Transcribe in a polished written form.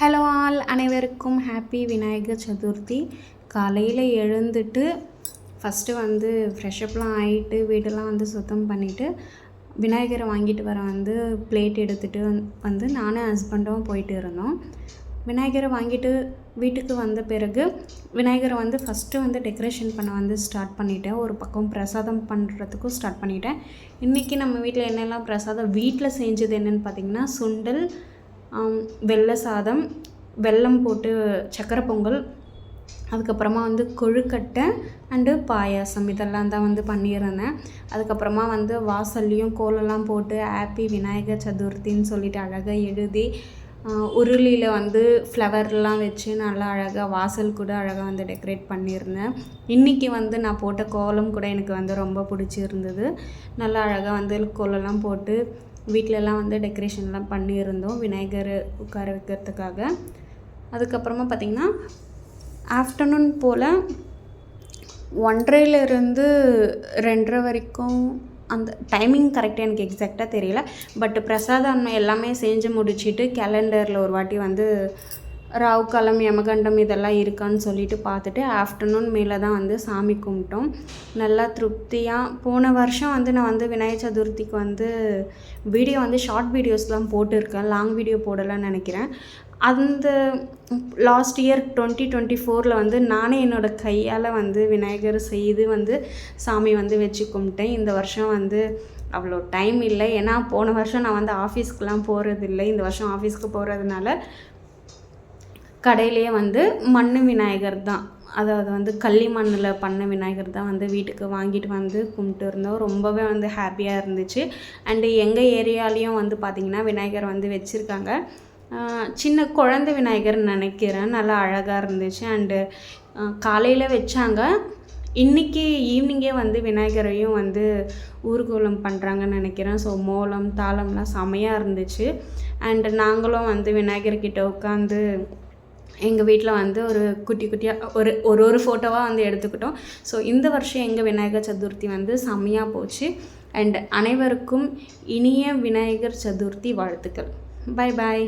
Hello all, அனைவருக்கும் happy Vinayagar Chaturthi. காலையில் எழுந்துட்டு ஃபஸ்ட்டு வந்து ஃப்ரெஷ்அப்லாம் ஆகிட்டு வீடெல்லாம் வந்து சுத்தம் பண்ணிவிட்டு விநாயகரை வாங்கிட்டு வர வந்து பிளேட் எடுத்துகிட்டு வந்து நானும் ஹஸ்பண்டும் போயிட்டு இருந்தோம். விநாயகரை வாங்கிட்டு வீட்டுக்கு வந்த பிறகு விநாயகரை வந்து ஃபஸ்ட்டு வந்து டெக்கரேஷன் பண்ண வந்து ஸ்டார்ட் பண்ணிவிட்டேன். ஒரு பக்கம் பிரசாதம் பண்ணுறதுக்கும் ஸ்டார்ட் பண்ணிவிட்டேன். இன்றைக்கி நம்ம வீட்டில் என்னெல்லாம் பிரசாதம் வீட்டில் செஞ்சது என்னென்னு பார்த்திங்கன்னா, சுண்டல், வெள்ளை சாதம், வெல்லம் போட்டு சக்கரை பொங்கல், அதுக்கப்புறமா வந்து கொழுக்கட்டை அண்டு பாயாசம், இதெல்லாம் தான் வந்து பண்ணியிருந்தேன். அதுக்கப்புறமா வந்து வாசல்லையும் கோலம்லாம் போட்டு ஹாப்பி விநாயகர் சதுர்த்தின்னு சொல்லிட்டு அழகாக எழுதி உருளியில் வந்து ஃப்ளவர்லாம் வச்சு நல்லா அழகாக வாசல் கூட அழகாக வந்து டெக்கரேட் பண்ணியிருந்தேன். இன்றைக்கி வந்து நான் போட்ட கோலம் கூட எனக்கு வந்து ரொம்ப பிடிச்சிருந்தது. நல்லா அழகாக வந்து கோலம்லாம் போட்டு வீட்டிலலாம் வந்து டெக்கரேஷன்லாம் பண்ணியிருந்தோம் விநாயகர் உட்கார வைக்கிறதுக்காக. அதுக்கப்புறமா பார்த்திங்கன்னா ஆஃப்டர்நூன் போல் 1:30லேருந்து 2:30 வரைக்கும், அந்த டைமிங் கரெக்டாக எனக்கு எக்ஸாக்டாக தெரியல. பட் பிரசாதம் எல்லாமே செஞ்சு முடிச்சுட்டு கேலண்டரில் ஒரு வாட்டி வந்து ராவு காலம், யமகண்டம் இதெல்லாம் இருக்கான்னு சொல்லிட்டு பார்த்துட்டு ஆஃப்டர்நூன் மேலே தான் வந்து சாமி கும்பிட்டோம். நல்லா திருப்தியாக. போன வருஷம் வந்து நான் வந்து விநாயகர் சதுர்த்திக்கு வந்து வீடியோ வந்து ஷார்ட் வீடியோஸ்லாம் போட்டிருக்கேன், லாங் வீடியோ போடலான்னு நினைக்கிறேன். அந்த லாஸ்ட் இயர் 2024 வந்து நானே என்னோடய கையால் வந்து விநாயகர் செய்து வந்து சாமி வந்து வச்சு கும்பிட்டேன். இந்த வருஷம் வந்து அவ்வளோ டைம் இல்லை, ஏன்னா போன வருஷம் நான் வந்து ஆஃபீஸ்க்கெலாம் போகிறதில்லை. இந்த வருஷம் ஆஃபீஸ்க்கு போகிறதுனால கடையிலேயே வந்து மண் விநாயகர் தான், அதாவது வந்து களி மண்ணில் பண்ண விநாயகர் தான் வந்து வீட்டுக்கு வாங்கிட்டு வந்து கும்பிட்டு இருந்தோம். ரொம்பவே வந்து ஹாப்பியாக இருந்துச்சு. அண்டு எங்கள் ஏரியாலேயும் வந்து பார்த்திங்கன்னா விநாயகர் வந்து வச்சுருக்காங்க. சின்ன குழந்தை விநாயகர்னு நினைக்கிறேன். நல்லா அழகாக இருந்துச்சு. அண்டு காலையில் வச்சாங்க. இன்றைக்கி ஈவினிங்கே வந்து விநாயகரையும் வந்து ஊர்கோலம் பண்ணுறாங்கன்னு நினைக்கிறேன். ஸோ மோளம் தாளம்லாம் செமையாக இருந்துச்சு. அண்டு நாங்களும் வந்து விநாயகர்கிட்ட உட்காந்து எங்கள் வீட்டில் வந்து ஒரு குட்டி குட்டியாக ஒரு ஃபோட்டோவாக வந்து எடுத்துக்கிட்டோம். ஸோ இந்த வருஷம் எங்கள் விநாயகர் சதுர்த்தி வந்து செம்மையாக போச்சு. அண்ட் அனைவருக்கும் இனிய விநாயகர் சதுர்த்தி வாழ்த்துக்கள். பாய் பாய்.